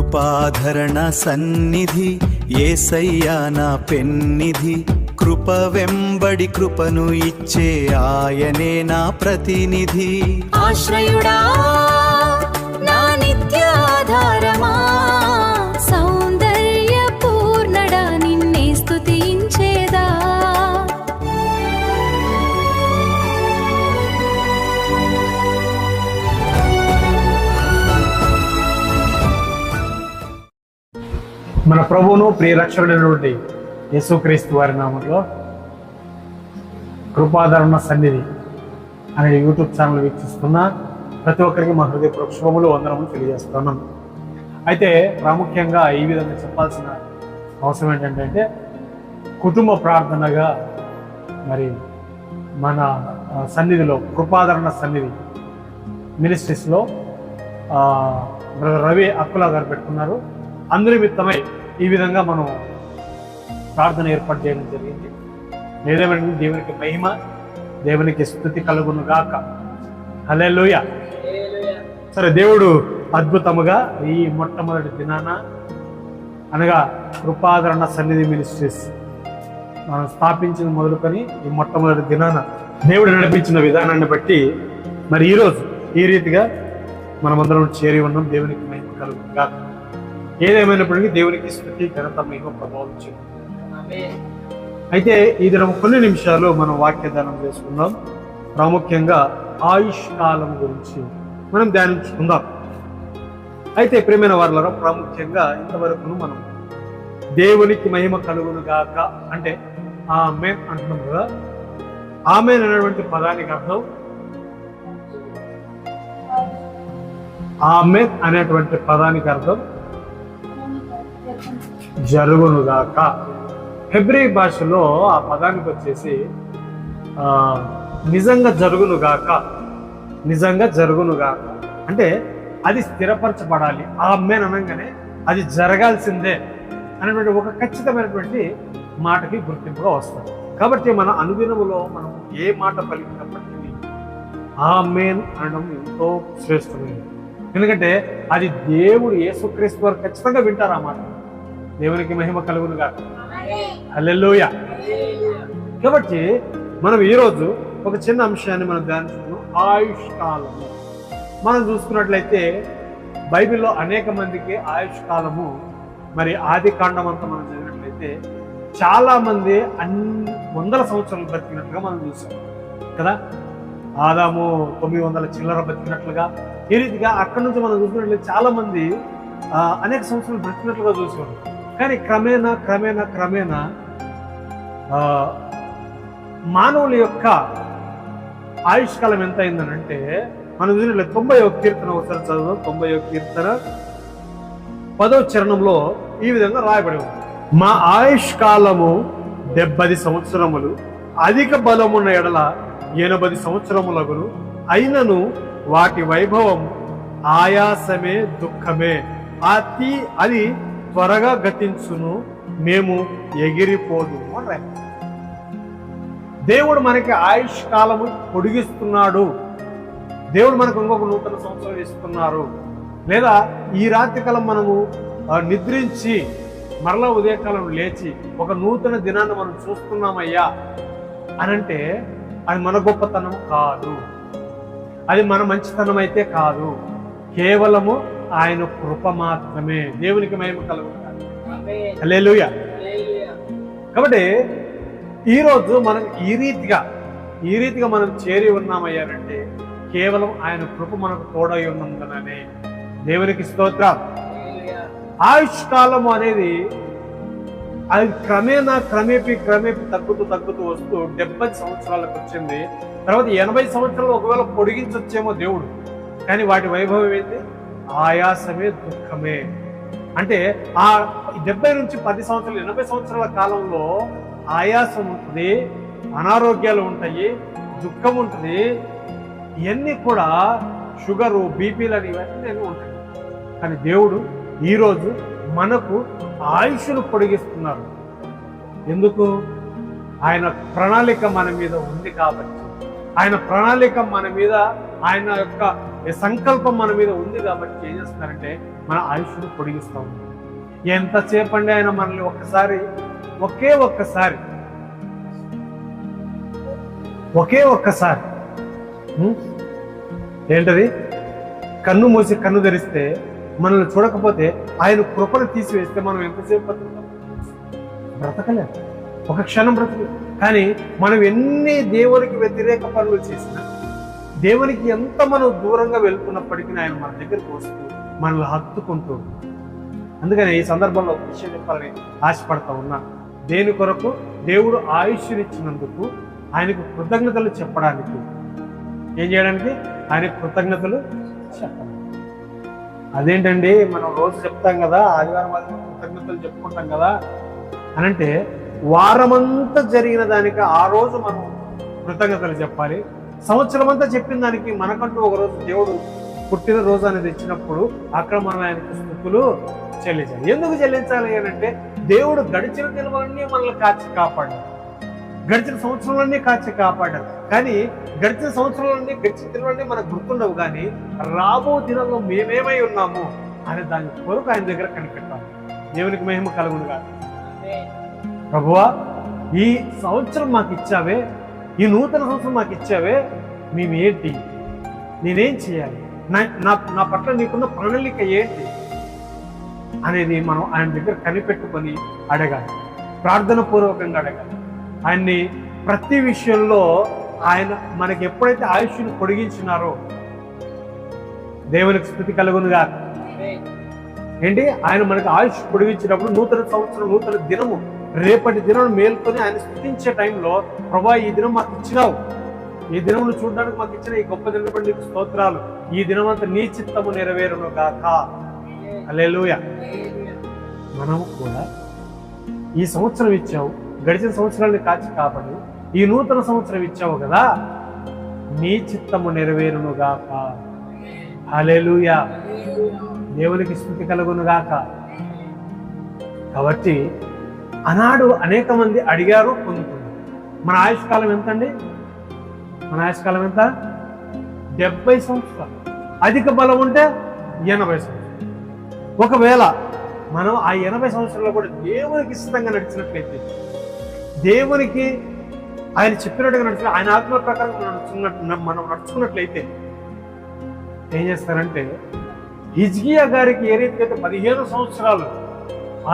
కృపాధరణ సన్నిధి యేసయ్యా నా పెన్నిధి, కృప వెంబడి కృపను ఇచ్చే ఆయనే నా ప్రతినిధి. ఆశ్రయుడా నా నిత్యాధారమా, సౌందర్య పూర్ణడా నిన్నే స్తుతించేదా. మన ప్రభువును ప్రియ రక్షకుడైనటువంటి యేసుక్రీస్తు వారి నామంలో కృపాధరణ సన్నిధి అనే యూట్యూబ్ ఛానల్ వీక్షిస్తున్న ప్రతి ఒక్కరికి మా హృదయపూర్వక శుభములు వందనములు తెలియజేస్తున్నాను. అయితే ప్రాముఖ్యంగా ఈ విధంగా చెప్పాల్సిన అవసరం ఏంటంటే, కుటుంబ ప్రార్థనగా మరి మన సన్నిధిలో కృపాధరణ సన్నిధి మినిస్ట్రీస్లో బ్రదర్ రవి అక్కులా గారు పెట్టుకున్నారు. అందునిమిత్తమై ఈ విధంగా మనం ప్రార్థన ఏర్పాటు చేయడం జరిగింది. ఏదేమైనా దేవునికి మహిమ, దేవునికి స్తుతి కలుగును గాక. హల్లెలూయా. సరే, దేవుడు అద్భుతముగా ఈ మొట్టమొదటి దినాన అనగా కృపాధరణ సన్నిధి మినిస్ట్రీస్ మనం స్థాపించిన మొదలుకొని ఈ మొట్టమొదటి దినాన దేవుడు నడిపించిన విధానాన్ని బట్టి మరి ఈరోజు ఈ రీతిగా మనమందరం చేరి ఉన్నాం. దేవునికి మహిమ కలుగును గాక. ఏదేమైనప్పటికీ దేవునికి స్తుతి ఘనత మహిమ ప్రభావం చెంది. అయితే ఈ దినం కొన్ని నిమిషాలు మనం వాక్యదానం చేసుకుందాం. ప్రాముఖ్యంగా ఆయుష్ కాలం గురించి మనం ధ్యానించుకుందాం. అయితే ప్రియమైన వారలారా, ప్రాముఖ్యంగా ఇంతవరకు మనం దేవునికి మహిమ కలుగును గాక అంటే ఆమేన్ అంటున్నాం కదా. ఆమేన్ అనేటువంటి పదానికి అర్థం, ఆమేన్ అనేటువంటి పదానికి అర్థం జరుగునుగాక. హెబ్రీ భాషలో ఆ పదానికి వచ్చేసి నిజంగా జరుగునుగాక, నిజంగా జరుగునుగాక అంటే అది స్థిరపరచబడాలి. ఆమేన్ అనగానే అది జరగాల్సిందే అనేటువంటి ఒక ఖచ్చితమైనటువంటి మాటకి గుర్తింపుగా వస్తుంది. కాబట్టి మన అనుదినములో మనం ఏ మాట పలికినప్పటికీ ఆమేన్ అనడం ఎంతో శ్రేష్టమైనది. ఎందుకంటే అది దేవుడు యేసుక్రీస్తు వారు ఖచ్చితంగా వింటారు ఆ మాట. దేవునికి మహిమ కలుగును గాక. హల్లెలూయా. కాబట్టి మనం ఈరోజు ఒక చిన్న అంశాన్ని మనం ధ్యానించుకున్నాం, ఆయుష్ కాలము. మనం చూసుకున్నట్లయితే బైబిల్లో అనేక మందికి ఆయుష్ కాలము మరి ఆది కాండం అంతా మనం చదివినట్లయితే చాలా మంది వందల సంవత్సరాలు బ్రతికినట్లుగా మనం చూసాం కదా. ఆదాము 900 చిల్లర బ్రతికినట్లుగా, ఈ రీతిగా అక్కడి నుంచి మనం చూసుకున్నట్లయితే చాలా మంది అనేక సంవత్సరాలు బ్రతికినట్లుగా చూసాం. కానీ క్రమేణా క్రమేణా క్రమేణా మానవుల యొక్క ఆయుష్కాలం ఎంత అయిందనంటే, మనం చూసినట్లయితే 91వ కీర్తన ఒకసారి చదువు. 91వ కీర్తన 10వ చరణంలో ఈ విధంగా రాయబడి ఉంది, మా ఆయుష్కాలము 70 సంవత్సరములు, అధిక బలమున్న ఎడల 80 సంవత్సరములగును, అయినను వాటి వైభవం ఆయాసమే దుఃఖమే, అది త్వరగా గతించును, మేము ఎగిరిపోదు అని. దేవుడు మనకి ఆయుష్ కాలము పొడిగిస్తున్నాడు. దేవుడు మనకు ఇంకొక నూతన సంవత్సరం ఇస్తున్నారు. లేదా ఈ రాత్రికాలం మనము నిద్రించి మరలా ఉదయకాలం లేచి ఒక నూతన దినాన్ని మనం చూస్తున్నామయ్యా అనంటే అది మన గొప్పతనం కాదు, అది మన మంచితనం అయితే కాదు, కేవలము ఆయన కృప మాత్రమే. దేవునికి మహిమ కలుగును గాక. హల్లెలూయా. కాబట్టి ఈరోజు మనం ఈ రీతిగా మనం చేరి ఉన్నామయ్యారంటే కేవలం ఆయన కృప మనకు తోడై ఉన్నందుననే. దేవునికి స్తోత్రం. ఆయుష్ కాలము అనేది అది క్రమేపీ తగ్గుతూ వస్తూ 70 సంవత్సరాలకు వచ్చింది. తర్వాత 80 సంవత్సరాలు ఒకవేళ పొడిగించొచ్చేమో దేవుడు, కానీ వాటి వైభవం ఏంటి? ఆయాసమే దుఃఖమే. అంటే ఆ 70 నుంచి 10 సంవత్సరాలు 80 సంవత్సరాల కాలంలో ఆయాసం ఉంటుంది, అనారోగ్యాలు ఉంటాయి, దుఃఖం ఉంటుంది, ఇవన్నీ కూడా షుగరు, బీపీలు ఇవన్నీ ఉంటాయి. కానీ దేవుడు ఈరోజు మనకు ఆయుష్ను పొడిగిస్తున్నారు. ఎందుకు? ఆయన ప్రణాళిక మన మీద ఉంది కాబట్టి. ఆయన ప్రణాళిక మన మీద, ఆయన యొక్క సంకల్పం మన మీద ఉంది కాబట్టి ఏం చేస్తున్నారంటే మన ఆయుష్ను పొడిగిస్తూ ఉన్నారు. ఎంతసేపు అండి ఆయన మనల్ని ఒకే ఒక్కసారి ఏంటది, కన్ను మూసి కన్ను తెరిస్తే మనల్ని చూడకపోతే ఆయన కృపను తీసివేస్తే మనం ఎంతసేపు బ్రతకలేదు, ఒక క్షణం బ్రతకలేదు. కానీ మనం ఎన్ని దేవునికి వ్యతిరేక పనులు చేసినా, దేవునికి ఎంత మనం దూరంగా వెళ్తున్నప్పటికీ ఆయన మన దగ్గరికి వస్తూ మనల్ని హత్తుకుంటూ. అందుకని ఈ సందర్భంలో ఒక విషయం చెప్పాలని ఆశపడతా ఉన్నా. దేని కొరకు? దేవుడు ఆయుష్నిచ్చినందుకు ఆయనకు కృతజ్ఞతలు చెప్పడానికి. ఏం చేయడానికి? ఆయనకు కృతజ్ఞతలు చెప్పాలి. అదేంటండి, మనం రోజు చెప్తాం కదా, ఆదివారం కృతజ్ఞతలు చెప్పుకుంటాం కదా అనంటే, వారమంతా జరిగిన దానికి ఆ రోజు మనం కృతజ్ఞతలు చెప్పాలి. సంవత్సరం అంతా చెప్పిన దానికి మనకంటూ ఒక రోజు దేవుడు పుట్టినరోజు అనేది ఇచ్చినప్పుడు అక్కడ మనం ఆయనకు స్తుతులు చెల్లించాలి. ఎందుకు చెల్లించాలి అంటే, దేవుడు గడిచిన దినములన్నీ మనల్ని కాచి కాపాడారు, గడిచిన సంవత్సరాలన్నీ కాచి కాపాడారు. కానీ గడిచిన సంవత్సరాలన్నీ, గడిచిన దినాలన్నీ మనకు గుర్తుండవు. కానీ రాబో దినంలో మేమేమై ఉన్నాము అనే దాని కొరకు ఆయన దగ్గర కనిపెట్టాలి. దేవునికి మహిమ కలుగునుగా. ప్రభువా, ఈ సంవత్సరం మాకు ఇచ్చావే, ఈ నూతన సంవత్సరం మాకు ఇచ్చావే, మేమేంటి, నేనేం చేయాలి, నా పట్ల నీకున్న ప్రణాళిక ఏంటి అనేది మనం ఆయన దగ్గర కనిపెట్టుకొని అడగాలి, ప్రార్థన పూర్వకంగా అడగాలి. ఆయన్ని ప్రతి విషయంలో ఆయన మనకి ఎప్పుడైతే ఆయుష్ను పొడిగించినారో, దేవునికి స్తుతి కలుగునుగా. ఏంటి, ఆయన మనకి ఆయుష్ పొడిగించినప్పుడు నూతన సంవత్సరం, నూతన దినము, రేపటి దినం మేల్కొని ఆయన స్తుతించే టైంలో, ప్రభా ఈ దినం మాకు ఇచ్చినావు, ఈ దినమును చూడడానికి మాకు ఇచ్చిన ఈ గొప్ప దినం బట్టి నీకు స్తోత్రాలు, ఈ దినమంతా నీ చిత్తము నెరవేరును గాక. హల్లెలూయా. మనము కూడా ఈ సంవత్సరం ఇచ్చావు, గడిచిన సంవత్సరాన్ని కాచి కాపాడు, ఈ నూతన సంవత్సరం ఇచ్చావు కదా, నీ చిత్తము నెరవేరును గాక. హల్లెలూయా. దేవునికి స్తుతి కలుగును గాక. కాబట్టి ఆనాడు అనేక మంది అడిగారు, పొందుతున్నారు. మన ఆయుష్కాలం ఎంత అండి? మన ఆయుష్కాలం ఎంత? 70 సంవత్సరాలు. అధిక బలం ఉంటే 80 సంవత్సరాలు. ఒకవేళ మనం ఆ 80 సంవత్సరాల్లో కూడా దేవునికి ఇష్టంగా నడిచినట్లయితే, దేవునికి ఆయన చెప్పినట్టుగా నడిచిన, ఆయన ఆత్మ ప్రకారం మనం నడుచుకున్నట్లయితే ఏం చేస్తారంటే, హిజ్కియా గారికి ఏ రీతిగా అయితే 15 సంవత్సరాలు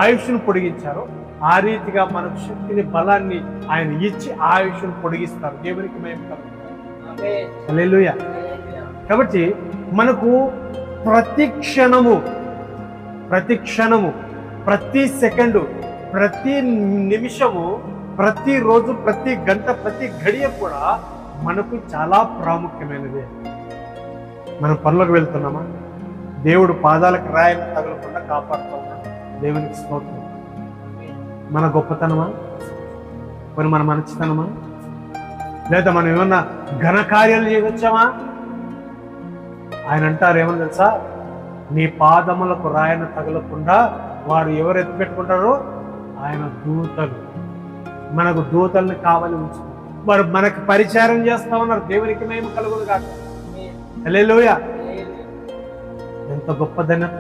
ఆయుష్ను పొడిగించారో, ఆ రీతిగా మనకు శక్తిని, బలాన్ని ఆయన ఇచ్చి ఆయుష్ను పొడిగిస్తారు. దేవునికి మహిమ కలుగును. హల్లెలూయా. కాబట్టి మనకు ప్రతి క్షణము, ప్రతి సెకండు, ప్రతి నిమిషము, ప్రతి రోజు, ప్రతి గంట, ప్రతి గడియ కూడా మనకు చాలా ప్రాముఖ్యమైనది. మనం పనులకు వెళ్తున్నామా? దేవుడు పాదాలకు రాయిని తగలకుండా కాపాడుతూ ఉన్నాడు. దేవునికి స్తోత్రం. మన గొప్పతనమా, మరి మన మంచితనమా, లేదా మనం ఏమన్నా ఘనకార్యాలు చేయవచ్చామా? ఆయన అంటారు, ఏమని తెలుసా, నీ పాదములకు రాయన తగలకుండా వారు ఎవరు ఎత్తి పెట్టుకుంటారో ఆయన దూతలు. మనకు దూతల్ని కావాలి ఉంచు, వారు మనకు పరిచారం చేస్తా ఉన్నారు. దేవునికి మేము కలుగును కాదు. హల్లెలూయా. ఎంత గొప్ప ధన్యత.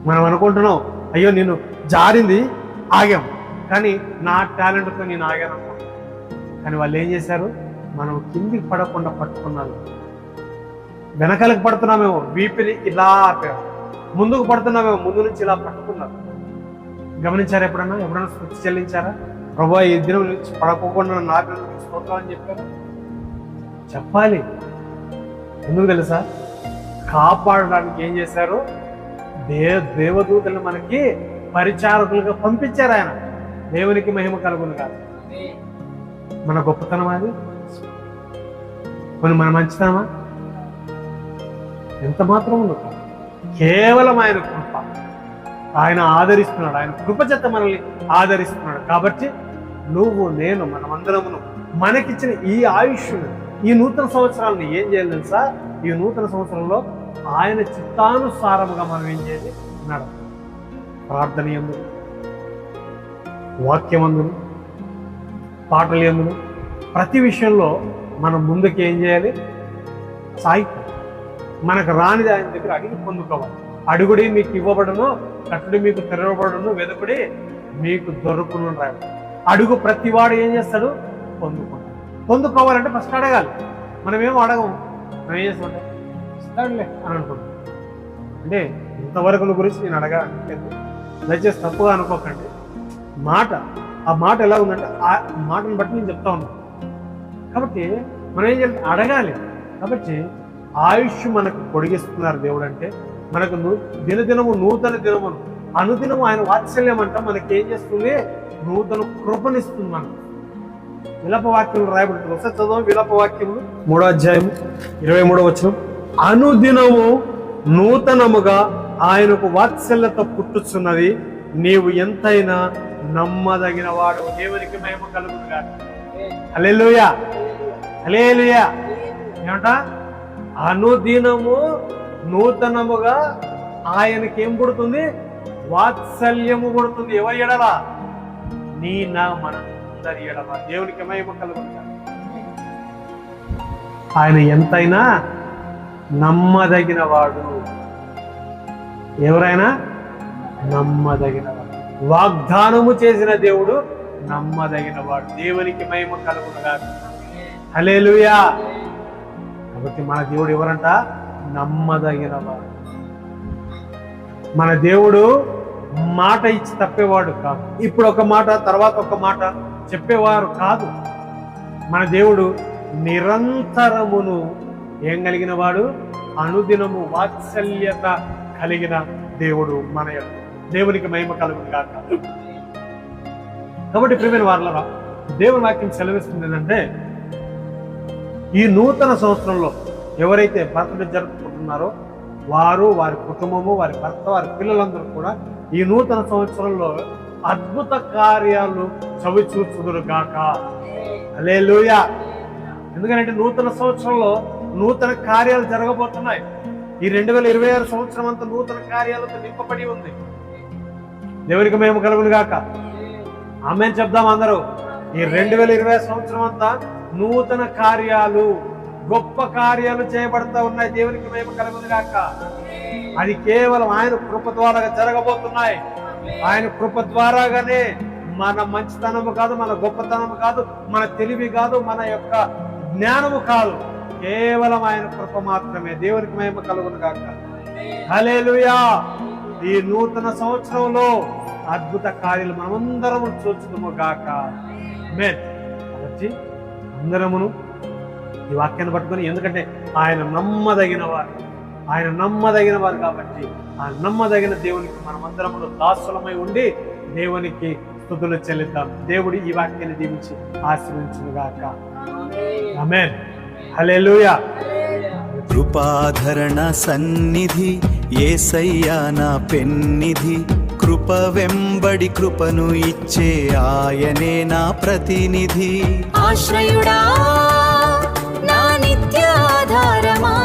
మనం అనుకుంటున్నాం, అయ్యో నేను జారింది, ఆగాం, కానీ నా టాలెంట్తో నేను ఆగాను అనుకుంటున్నాను. కానీ వాళ్ళు ఏం చేశారు? మనం కిందికి పడకుండా పట్టుకున్నారు. వెనకాలకు పడుతున్నామేమో, వీపిని ఇలా ఆపారు. ముందుకు పడుతున్నామేమో, ముందు నుంచి ఇలా పట్టుకున్నారు. గమనించారా? ఎప్పుడన్నా స్తుతి చెల్లించారా? ప్రభువా ఈ దినం నుంచి పడకోకుండా నాకు స్తోత్రాలు అని చెప్పారు. చెప్పాలి. ఎందుకు తెలుసా? కాపాడడానికి ఏం చేశారు? దేవదూతలు మనకి పరిచారకులుగా పంపించారు ఆయన. దేవునికి మహిమ కలుగును కాదు. మన గొప్పతనం అది, మన మంచితనమా? ఎంత మాత్రం ఉండదు. కేవలం ఆయన కృప. ఆయన ఆదరిస్తున్నాడు, ఆయన కృప చేత మనల్ని ఆదరిస్తున్నాడు. కాబట్టి నువ్వు, నేను, మనమందరమును మనకిచ్చిన ఈ ఆయుష్ను, ఈ నూతన సంవత్సరాలను ఏం చేయాలి తెలుసా? ఈ నూతన సంవత్సరంలో ఆయన చిత్తానుసారముగా మనం ఏం చేయాలి? నడవ. ప్రార్థన యందును, వాక్యమందును, పాటల యందును, ప్రతి విషయంలో మనం ముందుకు ఏం చేయాలి? సాగిపోవాలి. మనకు రానిది ఆయన దగ్గర అడిగి పొందుకోవాలి. అడుగుడి మీకు ఇవ్వబడును, తట్టుడి మీకు తెరవబడును, వెదకుడి మీకు దొరుకును రాయబడి. అడుగు ప్రతివాడు ఏం చేస్తాడు? పొందుకుంటాడు. పొందుకోవాలంటే ఫస్ట్ అడగాలి. మనమేమో అడగము, మనం ఏం చేస్తామంటే ఇస్తాడులే అని అనుకుంటాం. అంటే ఇంతవరకు గురించి నేను అడగలేదు, దయచేసి తప్పుగా అనుకోకండి. ఆ మాట ఎలా ఉందంటే ఆ మాటను బట్టి నేను చెప్తా ఉన్నాను. కాబట్టి మనం ఏం చేయాలి? అడగాలి. కాబట్టి ఆయుష్ మనకు పొడిగిస్తున్నారు దేవుడు అంటే, మనకు దినదినము నూతన దినమును అనుదినము ఆయన వాత్సల్యం అంట మనకి ఏం చేస్తుంది? నూతన కృపనిస్తుంది. మనకు విలప వాక్యములు రాయబడుతుంది. ఒకసారి చదువు విలప వాక్యములు 3వ అధ్యాయం 23వ వచనం. అనుదినము నూతనముగా ఆయనకు వాత్సల్యత పుట్టుచున్నది, నీవు ఎంతైనా నమ్మదగిన వాడు. దేవునికి మహిమ కలుగును గాక. హల్లెలూయా, హల్లెలూయా. ఏమంట? అనుదినము నూతనముగా ఆయనకి ఏం పుడుతుంది? వాత్సల్యము పుడుతుంది. ఎవరి ఎడల? నీ నా మనందరి ఎడల. దేవునికి మహిమ కలుగును గాక. ఆయన ఎంతైనా నమ్మదగిన వాడు. ఎవరైనా నమ్మదగిన వాడు. వాగ్దానము చేసిన దేవుడు నమ్మదగిన వాడు. దేవునికి మహిమ కలుగును గాక. హల్లెలూయా. కాబట్టి మన దేవుడు ఎవరంట? నమ్మదగిన వాడు. మన దేవుడు మాట ఇచ్చి తప్పేవాడు కాదు. ఇప్పుడు ఒక మాట తర్వాత ఒక మాట చెప్పేవారు కాదు. మన దేవుడు నిరంతరమును ఏం కలిగిన వాడు? అనుదినము వాత్సల్యత కలిగిన దేవుడు మన దేవునికి మహిమ కలుగును గాక. కాబట్టి ప్రియమైన వారలారా, దేవుని వాక్యం సెలవిస్తుంది ఏంటంటే, ఈ నూతన సంవత్సరంలో ఎవరైతే బర్త్డే జరుపుకుంటున్నారో వారు, వారి కుటుంబము, వారి భర్త, వారి పిల్లలందరూ కూడా ఈ నూతన సంవత్సరంలో అద్భుత కార్యాలు చవి చూచుదురు గాక. హల్లెలూయా. ఎందుకంటే నూతన సంవత్సరంలో నూతన కార్యాలు జరగబోతున్నాయి. ఈ 2026 సంవత్సరం అంతా నూతన కార్యాలతో నింపబడి ఉంది. దేవునికి మేము కలుగును గాక. ఆమేన్ చెప్దాం అందరూ. ఈ 2020 సంవత్సరం అంతా నూతన కార్యాలు, గొప్ప కార్యాలు చేయబడతా ఉన్నాయి. దేవునికి మేము కలుగును గాక. అది కేవలం ఆయన కృప ద్వారా జరగబోతున్నాయి. ఆయన కృప ద్వారాగానే, మన మంచితనము కాదు, మన గొప్పతనము కాదు, మన తెలివి కాదు, మన యొక్క జ్ఞానము కాదు, కేవలం ఆయన కృప మాత్రమే. దేవునికి మహిమ కలుగును గాక. హల్లెలూయా. ఈ నూతన సంవత్సరంలో అద్భుత కార్యాలు మనమందరము చూచుదుము గాక. ఆమేన్. కాబట్టి అందరమును ఈ వాక్యాన్ని పట్టుకొని, ఎందుకంటే ఆయన నమ్మదగిన వారు కాబట్టి ఆ నమ్మదగిన దేవునికి మనమందరమును దాసులమై ఉండి దేవునికి స్తుతులు చెల్లిద్దాం. దేవుడు ఈ వాక్యాన్ని దీవించి ఆశీర్వదించును గాక. ఆమేన్. హల్లెలూయా. కృపాధరణ సన్నిధి యేసయ్యా నా పెన్నిధి, కృప వెంబడి కృపను ఇచ్చే ఆయనే నా ప్రతినిధి. ఆశ్రయుడా, నా నిత్యాధారమా,